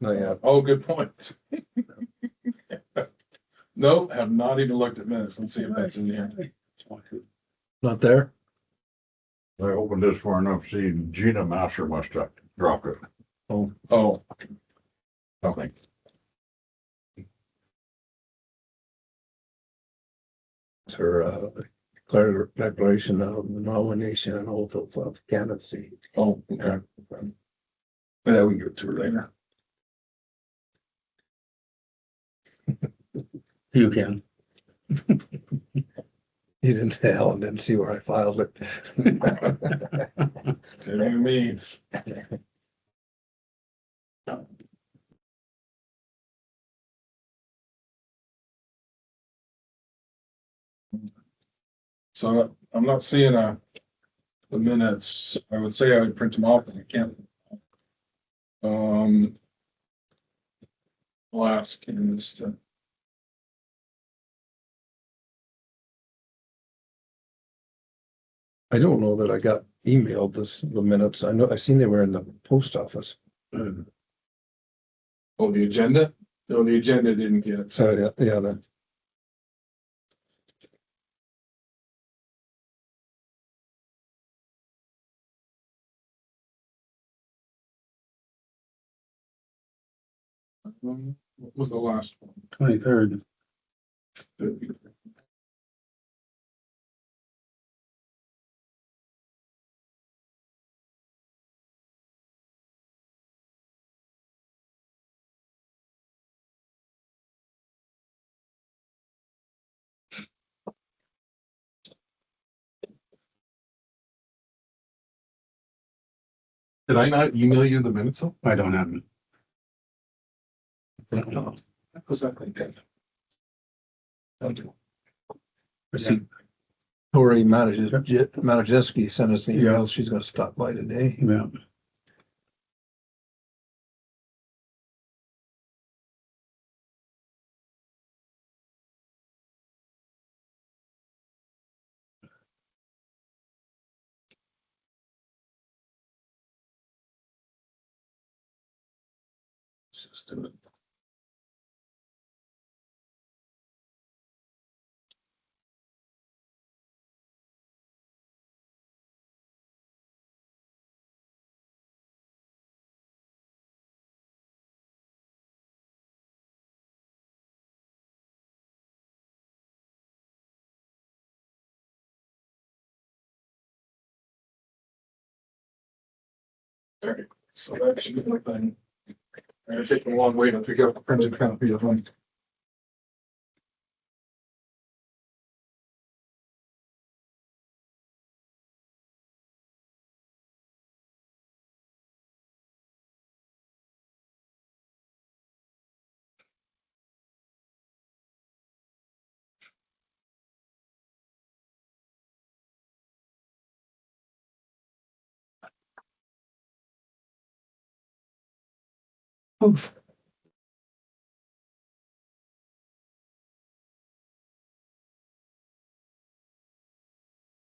[SPEAKER 3] Not yet.
[SPEAKER 1] Oh, good point. Nope, have not even looked at minutes. Let's see if that's in here.
[SPEAKER 3] Not there?
[SPEAKER 7] I opened this far enough, see Gina Master must have dropped it.
[SPEAKER 1] Oh. Okay.
[SPEAKER 3] It's her, declaration of nomination and oath of candidacy.
[SPEAKER 1] Oh, okay. Yeah, we can get to her later.
[SPEAKER 2] You can.
[SPEAKER 3] You didn't tell and didn't see where I filed it.
[SPEAKER 1] Kidding me. So I'm not seeing the minutes. I would say I would print them off, but I can't. I'll ask him just to.
[SPEAKER 3] I don't know that I got emailed the minutes. I know, I seen they were in the post office.
[SPEAKER 1] Oh, the agenda? No, the agenda didn't get.
[SPEAKER 3] So, yeah, the.
[SPEAKER 1] What was the last one?
[SPEAKER 2] 23rd.
[SPEAKER 1] Did I not email you the minutes?
[SPEAKER 2] I don't have them.
[SPEAKER 1] What was that like?
[SPEAKER 3] I see Tori Matajeski sent us an email. She's gonna stop by today.
[SPEAKER 2] Yeah.
[SPEAKER 1] Just do it. Alright, so that should be the thing. It's taking a long way to pick up the printed copy of them.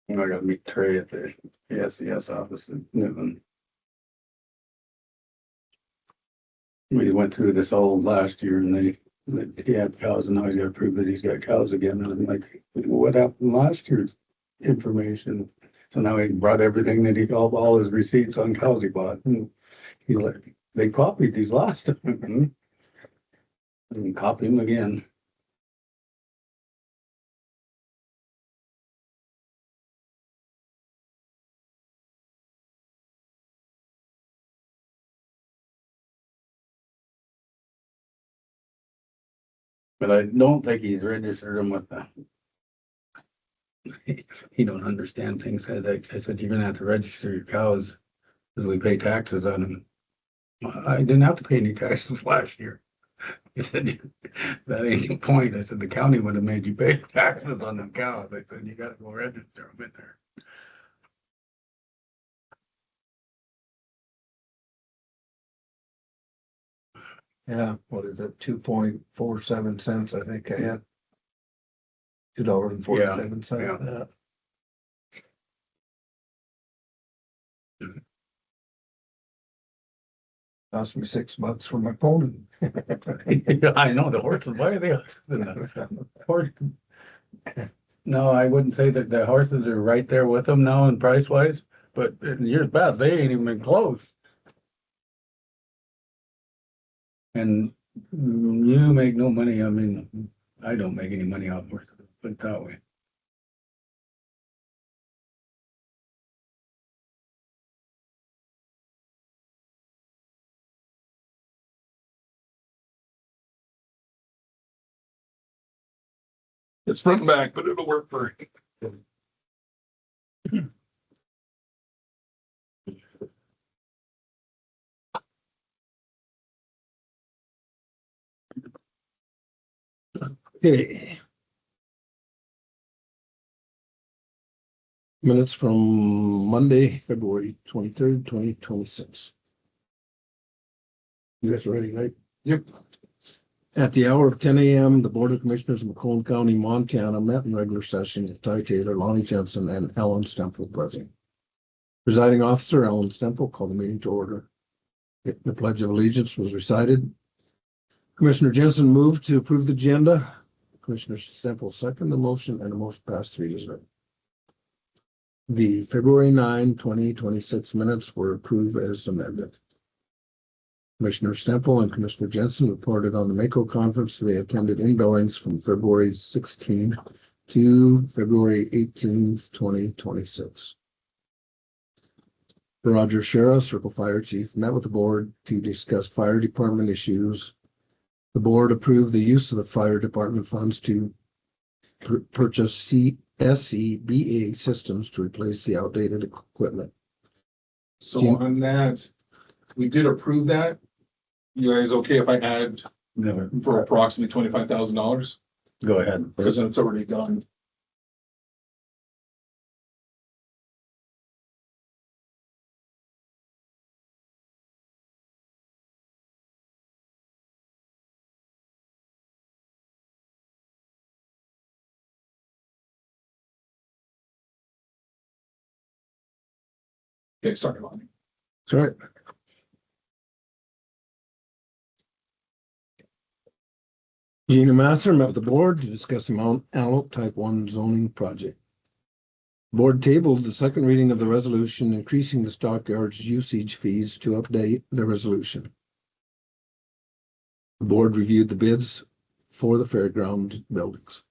[SPEAKER 2] I gotta meet Trey at the SES office in Newton. We went through this all last year and they that he had cows and now he's gotta prove that he's got cows again. And I'm like, what happened last year's information? So now he brought everything that he called all his receipts on cows he bought. And he's like, they copied these last time. And copy them again. But I don't think he's registered them with the. He don't understand things. I said, you're gonna have to register your cows, because we pay taxes on them. I didn't have to pay any taxes last year. He said, that ain't the point. I said, the county would have made you pay taxes on them cows. I said, you gotta go register them in there.
[SPEAKER 3] Yeah, what is it, 2.47 cents, I think I had. $2.47.
[SPEAKER 2] Yeah.
[SPEAKER 3] Cost me $6 for my pony.
[SPEAKER 2] I know the horses, why are they? Horse. No, I wouldn't say that the horses are right there with them now in price wise, but in years past, they ain't even been close. And you make no money, I mean, I don't make any money off horses, put it that way.
[SPEAKER 1] It's front and back, but it'll work for.
[SPEAKER 3] Okay. Minutes from Monday, February 23rd, 2026. You guys are ready, right?
[SPEAKER 1] Yep.
[SPEAKER 3] At the hour of 10 a.m., the Board of Commissioners of McCone County, Montana met in regular session with Ty Taylor, Lonnie Jensen, and Ellen Stemple present. Presiding officer Ellen Stemple called the meeting to order. The Pledge of Allegiance was recited. Commissioner Jensen moved to approve the agenda. Commissioner Stemple seconded the motion, and the motion passed 3-0. The February 9, 2026 minutes were approved as amended. Commissioner Stemple and Commissioner Jensen reported on the McCone conference they attended in Billings from February 16 to February 18th, 2026. Roger Shera, Circle Fire Chief, met with the board to discuss fire department issues. The board approved the use of the fire department funds to purchase SCBA systems to replace the outdated equipment.
[SPEAKER 1] So on that, we did approve that. You guys okay if I add
[SPEAKER 2] Never,
[SPEAKER 1] for approximately $25,000?
[SPEAKER 2] go ahead.
[SPEAKER 1] Because then it's already done. Okay, sorry, Lonnie.
[SPEAKER 3] That's right. Gina Masser met with the board to discuss the Mount Antelope Type 1 zoning project. Board tabled the second reading of the resolution increasing the stockyards usage fees to update the resolution. The board reviewed the bids for the fairground buildings.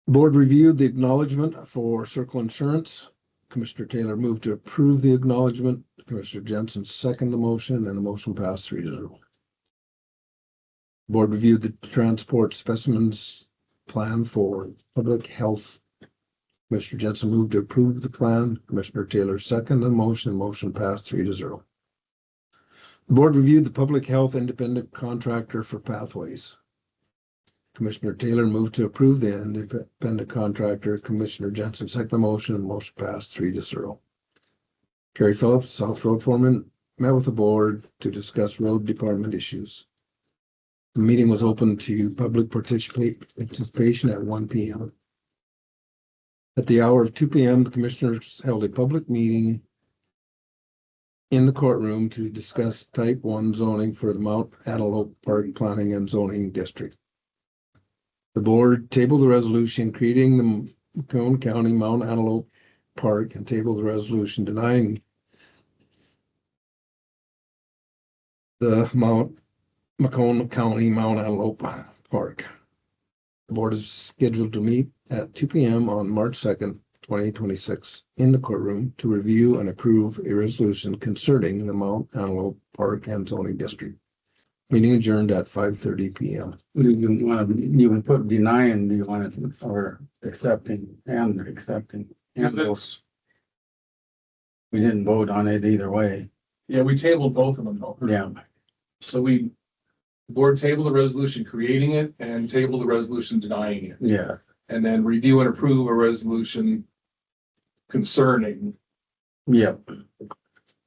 [SPEAKER 3] The board reviewed the acknowledgement for Circle Insurance. Commissioner Taylor moved to approve the acknowledgement. Commissioner Jensen seconded the motion, and the motion passed 3-0. Board reviewed the transport specimens plan for public health. Commissioner Jensen moved to approve the plan. Commissioner Taylor seconded the motion. Motion passed 3-0. The board reviewed the public health independent contractor for pathways. Commissioner Taylor moved to approve the independent contractor. Commissioner Jensen seconded the motion. Motion passed 3-0. Kerry Phillips, South Road Foreman, met with the board to discuss road department issues. The meeting was open to public participation at 1 p.m. At the hour of 2 p.m., the commissioners held a public meeting in the courtroom to discuss type 1 zoning for the Mount Antelope Park Planning and Zoning District. The board tabled the resolution creating the McCone County Mount Antelope Park and tabled the resolution denying the McCone County Mount Antelope Park. The board is scheduled to meet at 2 p.m. on March 2nd, 2026 in the courtroom to review and approve a resolution concerning the Mount Antelope Park and Zoning District. Meeting adjourned at 5:30 p.m.
[SPEAKER 2] Do you want to, you would put denying, do you want it, or accepting and accepting?
[SPEAKER 1] Because
[SPEAKER 2] And
[SPEAKER 1] that's,
[SPEAKER 2] we didn't vote on it either way.
[SPEAKER 1] yeah, we tabled both of them though.
[SPEAKER 2] Yeah,
[SPEAKER 1] So the board tabled the resolution creating it and tabled the resolution denying it.
[SPEAKER 2] yeah.
[SPEAKER 1] And then review and approve a resolution concerning,
[SPEAKER 2] Yep.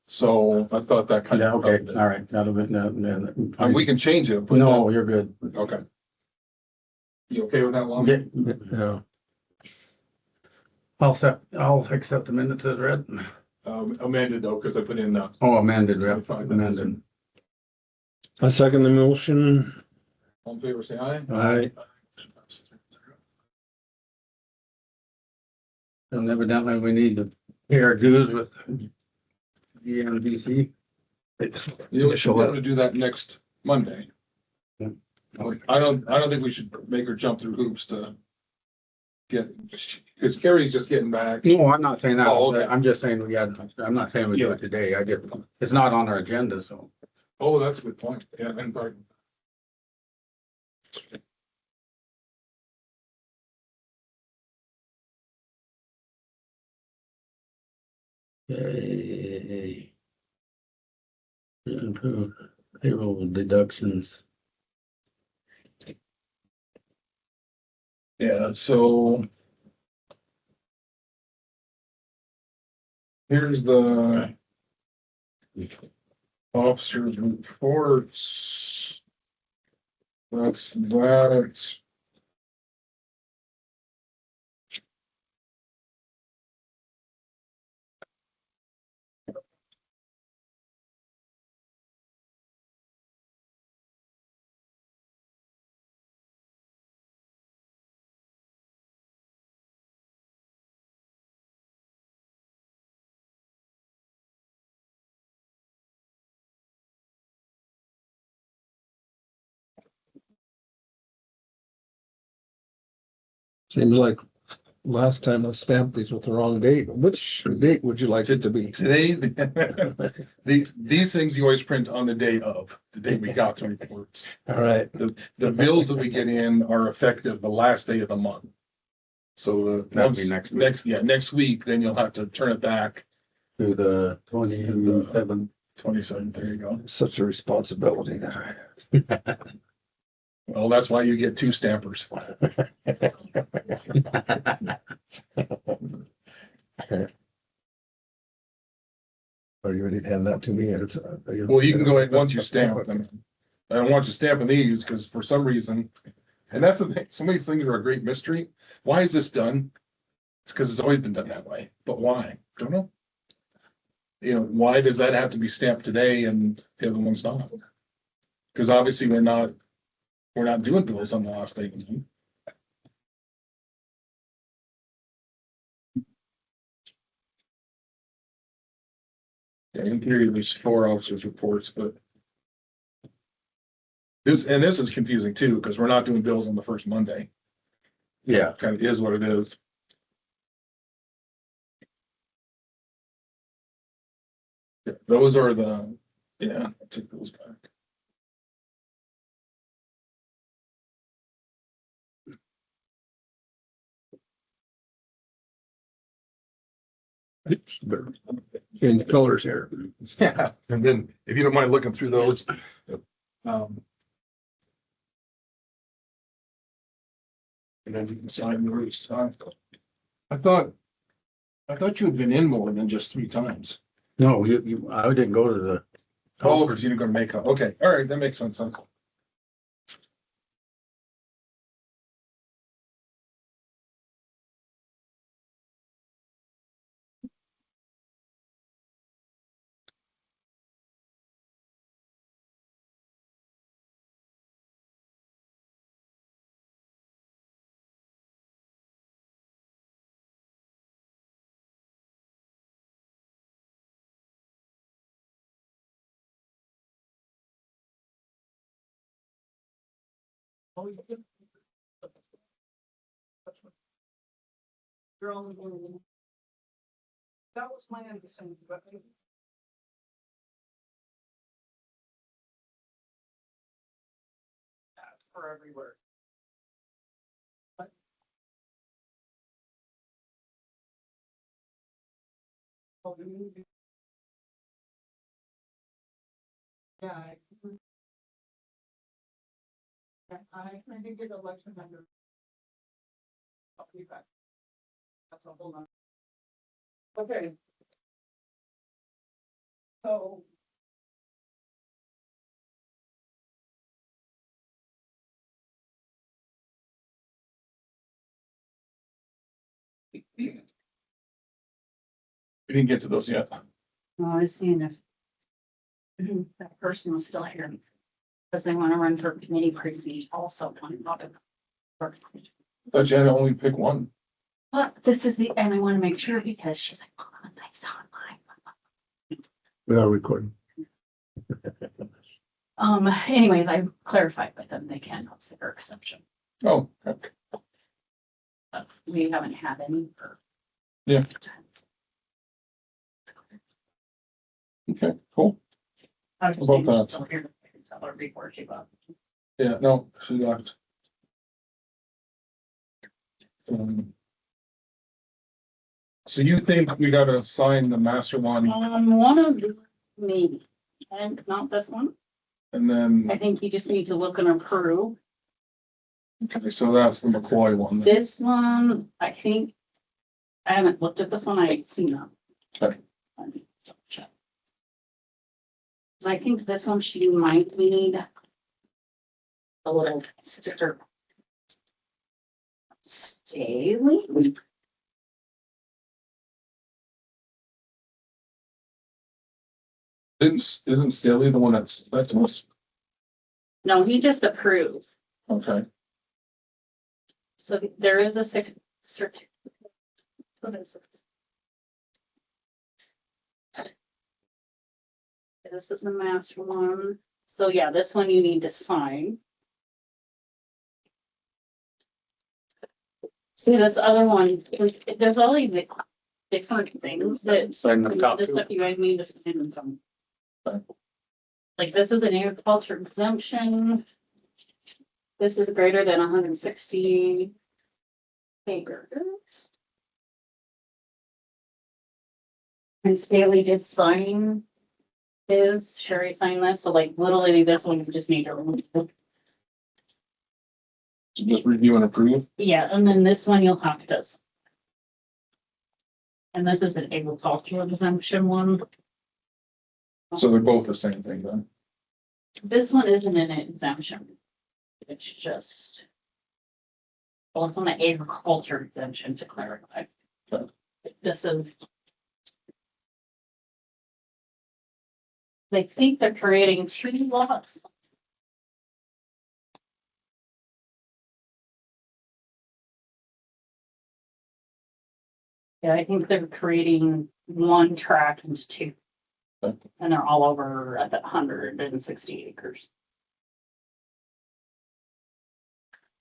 [SPEAKER 1] so I thought that kind
[SPEAKER 2] Yeah,
[SPEAKER 1] of.
[SPEAKER 2] okay, all right, that'll be, that.
[SPEAKER 1] We can change it. but
[SPEAKER 2] No, you're good.
[SPEAKER 1] Okay. You okay with that one?
[SPEAKER 2] Yeah,
[SPEAKER 3] Yeah.
[SPEAKER 2] I'll accept the minutes as read.
[SPEAKER 1] Amended though, because I put in,
[SPEAKER 2] Oh, amended, yep,
[SPEAKER 1] 5 minutes.
[SPEAKER 2] amended.
[SPEAKER 3] I second the motion.
[SPEAKER 1] All in favor, say aye.
[SPEAKER 3] Aye.
[SPEAKER 2] And evidently we need to pay our dues with EMDC.
[SPEAKER 1] You'll be able to do that next Monday.
[SPEAKER 2] Yeah.
[SPEAKER 1] I don't think we should make her jump through hoops to get, because Carrie's just getting back.
[SPEAKER 2] No, I'm not saying that.
[SPEAKER 1] Oh, okay.
[SPEAKER 2] I'm just saying we had, I'm not saying we do
[SPEAKER 1] Yeah.
[SPEAKER 2] it today. I just, it's not on our agenda, so.
[SPEAKER 1] Oh, that's a good point. Yeah, and pardon.
[SPEAKER 2] Yay. Improve payroll deductions.
[SPEAKER 1] Yeah, so. Here's the. Officers reports. That's that.
[SPEAKER 3] Seems like last time I stamped these with the wrong date. Which date would you like it to be?
[SPEAKER 1] Today, these things you always print on the day of, the day we got the reports.
[SPEAKER 3] All right.
[SPEAKER 1] The bills that we get in are effective the last day of the month. So
[SPEAKER 2] That'd be next week.
[SPEAKER 1] next week, then you'll have to turn it back
[SPEAKER 2] To the 27th.
[SPEAKER 1] 27th. There you go.
[SPEAKER 3] Such a responsibility there.
[SPEAKER 1] Well, that's why you get 2 stampers.
[SPEAKER 3] Are you ready to hand that to me?
[SPEAKER 1] Well, you can go ahead once you stamp them. I don't want you stamping these because for some reason, and that's the thing, some of these things are a great mystery. Why is this done? It's because it's always been done that way, but why? Don't know. You know, why does that have to be stamped today and the other one's not? Because obviously we're not doing bills on the last day of the month. Yeah, in theory, there's 4 officers' reports, but this is confusing too, because we're not doing bills on the first Monday.
[SPEAKER 2] Yeah.
[SPEAKER 1] Kind of is what it is. Yeah, those are the, yeah, I'll take those back.
[SPEAKER 3] Oops, better change colors here.
[SPEAKER 1] Yeah, and then if you don't mind looking through those. And then you can sign yours. I thought you had been in more than just 3 times.
[SPEAKER 2] No, I didn't go to the.
[SPEAKER 1] Oh, because you didn't go to make up. Okay, all right, that makes sense. Huh?
[SPEAKER 5] That was my understanding, but. That's for everywhere. Yeah. I did get election member. I'll be back. That's a whole lot. Okay. So.
[SPEAKER 1] We didn't get to those yet.
[SPEAKER 6] Well, I was seeing if that person was still here. Because they want to run for committee precinct also on public works.
[SPEAKER 1] But you had to only pick one.
[SPEAKER 6] But this is the, and I want to make sure because she's like, oh, nice online.
[SPEAKER 3] We are recording.
[SPEAKER 6] Anyways, I clarified with them, they can consider exception.
[SPEAKER 1] Oh, okay.
[SPEAKER 6] But we haven't had any for.
[SPEAKER 1] Yeah. Okay, cool.
[SPEAKER 6] I was just
[SPEAKER 1] About
[SPEAKER 6] saying,
[SPEAKER 1] that.
[SPEAKER 6] still here, I can tell her before she left.
[SPEAKER 1] Yeah, no, she left. So you think we gotta sign the master one
[SPEAKER 6] One of the, maybe, and not this one.
[SPEAKER 1] and then,
[SPEAKER 6] I think you just need to look and approve.
[SPEAKER 1] okay, so that's the McCoy one. then.
[SPEAKER 6] This one, I think, I haven't looked at this one, I ain't seen them.
[SPEAKER 1] Okay.
[SPEAKER 6] Let me double check. 'Cause I think this one she might need a little sticker. Staley?
[SPEAKER 1] Isn't Staley the one that's was,
[SPEAKER 6] No, he just approved.
[SPEAKER 1] okay,
[SPEAKER 6] So there is a cert. What is it? This is the master one. So yeah, this one you need to sign. See, this other one, there's all these different things that
[SPEAKER 2] Sign the top
[SPEAKER 6] this
[SPEAKER 2] two.
[SPEAKER 6] stuff you guys need to sign and some.
[SPEAKER 1] Okay.
[SPEAKER 6] Like this is an agriculture exemption. This is greater than 160 acres. And Staley did sign his, Sherry signed this, so like literally this one, you just need to remove.
[SPEAKER 1] so just review and approve.
[SPEAKER 6] Yeah, and then this one you'll have to. And this is an agricultural exemption one.
[SPEAKER 1] So they're both the same thing then.
[SPEAKER 6] This one isn't an exemption. It's just. Well, it's on the agriculture exemption to clarify.
[SPEAKER 1] Okay.
[SPEAKER 6] This is. They think they're creating 2 lots. Yeah, I think they're creating 1 tract into 2.
[SPEAKER 1] Okay.
[SPEAKER 6] And they're all over at 160 acres.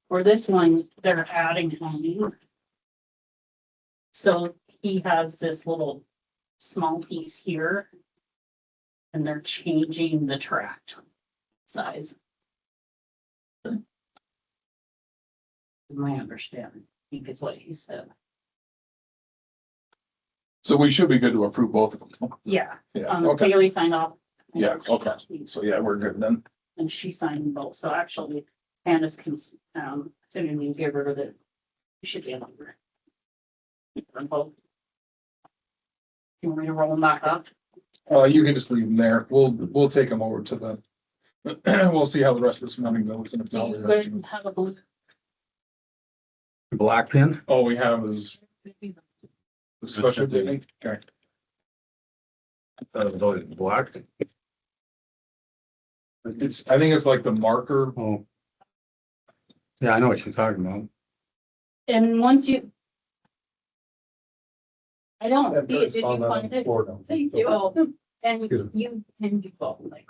[SPEAKER 6] For this one, they're adding home. So he has this little small piece here. And they're changing the tract size. My understanding, I think is what he said.
[SPEAKER 1] So we should be good to approve both of them.
[SPEAKER 6] Yeah,
[SPEAKER 1] Yeah, okay,
[SPEAKER 6] Bailey signed off.
[SPEAKER 1] yeah, okay, so yeah, we're good then.
[SPEAKER 6] And she signed both, so actually Candace can, assuming you get rid of it. You should be able to. Them both. You want me to roll them back up?
[SPEAKER 1] You can just leave them there. We'll take them over to the. We'll see how the rest of this morning goes. And if
[SPEAKER 6] Do
[SPEAKER 1] not,
[SPEAKER 6] you
[SPEAKER 1] we have
[SPEAKER 6] guys
[SPEAKER 1] to-
[SPEAKER 6] have a blue?
[SPEAKER 2] Black pin?
[SPEAKER 1] All we have is the special meeting. Okay.
[SPEAKER 2] That was always black.
[SPEAKER 1] I think it's like the marker.
[SPEAKER 2] Oh. Yeah, I know what you're talking about.
[SPEAKER 6] And once you. I don't, see it. Did you find it? Thank you. Oh, and
[SPEAKER 2] Excuse
[SPEAKER 6] you can do both like.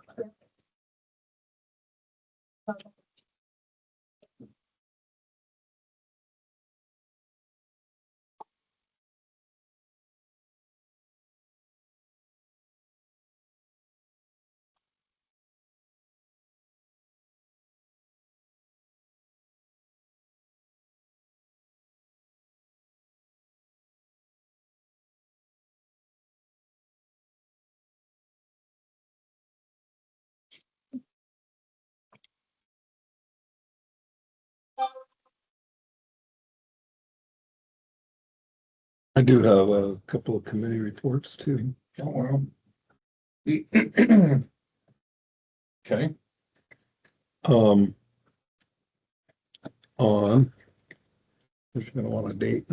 [SPEAKER 3] I do have a couple of committee reports too.
[SPEAKER 1] Oh, well. Okay,
[SPEAKER 3] Um. On. Who's gonna want a date?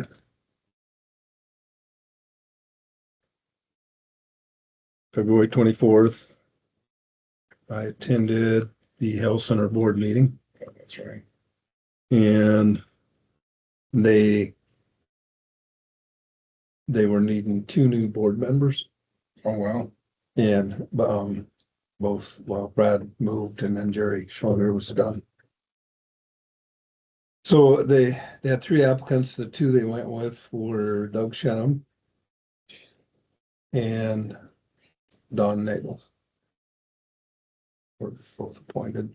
[SPEAKER 3] February 24th. I attended the Health Center Board meeting
[SPEAKER 1] that's right.
[SPEAKER 3] and they were needing 2 new board members
[SPEAKER 1] Oh, wow.
[SPEAKER 3] and, both, well, Brad moved and then Jerry Schwager was done. So they had 3 applicants. The 2 they went with were Doug Shenham and Don Nagel. Were both appointed.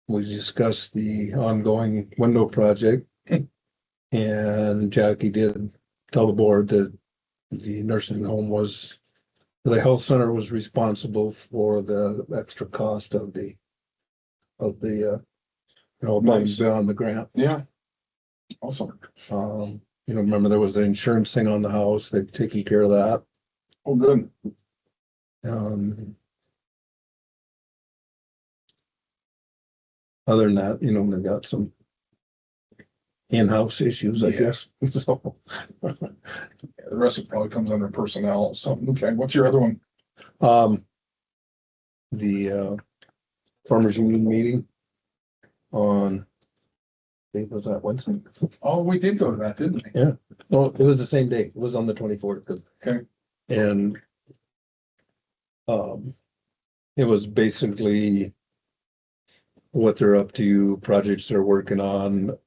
[SPEAKER 3] We discussed the ongoing window project. And Jackie did tell the board that the nursing home the health center was responsible for the extra cost of the above and
[SPEAKER 1] Nice.
[SPEAKER 3] beyond the grant.
[SPEAKER 1] Yeah. Awesome.
[SPEAKER 3] Remember there was the insurance thing on the house, they've taken care of that.
[SPEAKER 1] Oh, good.
[SPEAKER 3] Other than that, they've got some in-house issues, I
[SPEAKER 1] Yeah.
[SPEAKER 3] guess, so.
[SPEAKER 1] The rest of it probably comes under personnel, so, okay, what's your other one?
[SPEAKER 3] The farmers union meeting on, I think was that Wednesday?
[SPEAKER 1] Oh, we did go to that, didn't we?
[SPEAKER 3] Yeah. No, it was the same day. It was on the 24th.
[SPEAKER 1] Okay.
[SPEAKER 3] And it was basically what they're up to, projects they're working on,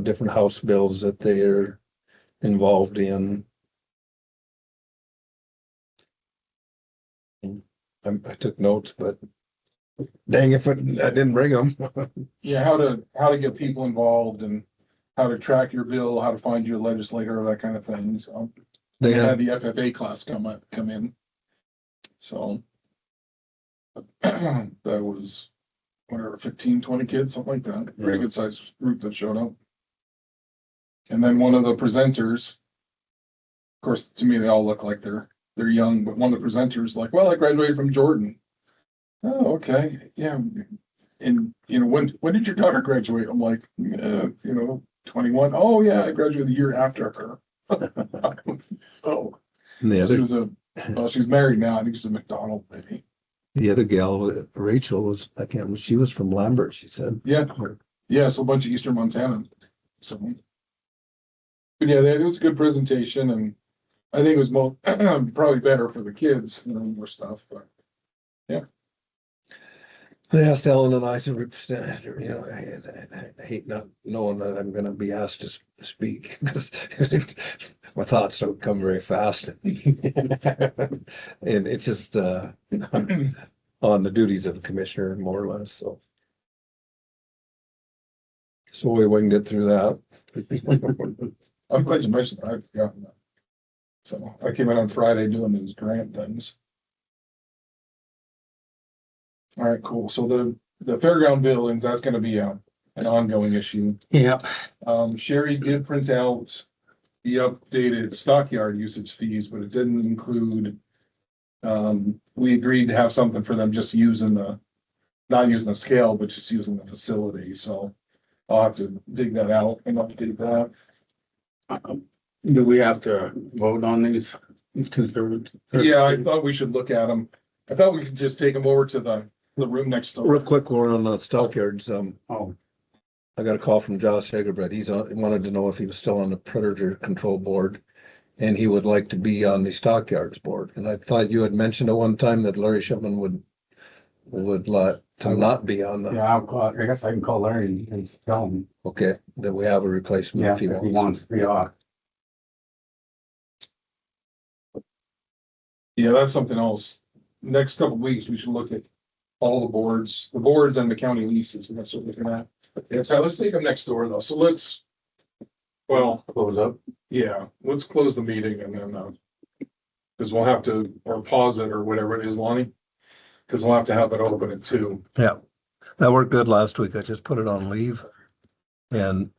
[SPEAKER 3] different house bills that they're involved in. I took notes, but dang if I didn't bring them.
[SPEAKER 1] Yeah, how to get people involved and how to track your bill, how to find your legislator, that kind of thing, so.
[SPEAKER 3] They
[SPEAKER 1] Had
[SPEAKER 3] had,
[SPEAKER 1] the FFA class come in. So. That was, whatever, 15, 20 kids, something like that, pretty
[SPEAKER 3] Yeah.
[SPEAKER 1] good sized group that showed up. And then one of the presenters, of course, to me, they all look like they're young, but one of the presenters like, well, I graduated from Jordan. Oh, okay, yeah. And, when did your daughter graduate? I'm like, 21. Oh, yeah, I graduated the year after her. Oh,
[SPEAKER 3] and
[SPEAKER 1] she's married now. I think she's a McDonald baby.
[SPEAKER 3] the other gal, Rachel was, I can't remember, she was from Lambert, she said.
[SPEAKER 1] Yeah, yeah, so a bunch of Eastern Montana. So. But yeah, it was a good presentation and I think it was probably better for the kids, more stuff, but.
[SPEAKER 3] They asked Ellen and I to represent, I hate not knowing that I'm gonna be asked to speak, because my thoughts don't come very fast. And it's just, on the duties of a commissioner, more or less, so. So we winged it through that.
[SPEAKER 1] I'm glad you mentioned that. I've forgotten that. So I came in on Friday doing these grant things. All right, cool. So the fairground buildings, that's gonna be an ongoing issue.
[SPEAKER 2] Yeah.
[SPEAKER 1] Sherry did print out the updated stockyard usage fees, but it didn't include. We agreed to have something for them just not using the scale, but just using the facility, so I'll have to dig that out and update that.
[SPEAKER 2] Do we have to vote on these?
[SPEAKER 1] Yeah, I thought we should look at them. I thought we could just take them over to the room next door.
[SPEAKER 3] Real quick, we're on the stockyards,
[SPEAKER 2] Oh,
[SPEAKER 3] I got a call from Josh Hagerbread. He wanted to know if he was still on the predator control board. And he would like to be on the stockyards board. And I thought you had mentioned at one time that Larry Shipman would like to not be on the,
[SPEAKER 2] yeah, I guess I can call Larry and tell him,
[SPEAKER 3] okay, that we have a replacement
[SPEAKER 2] yeah,
[SPEAKER 3] if he
[SPEAKER 2] if he
[SPEAKER 3] wants.
[SPEAKER 2] wants to be off.
[SPEAKER 1] Yeah, that's something else. Next couple of weeks, we should look at all the boards and the county leases. That's what we're looking at. Yeah, so let's take them next door though. So well,
[SPEAKER 2] Close up.
[SPEAKER 1] yeah, let's close the meeting and then, because we'll have to, or pause it or whatever it is, Lonnie. Because we'll have to have it open at 2.
[SPEAKER 3] Yeah, that worked good last week. I just put it on leave. And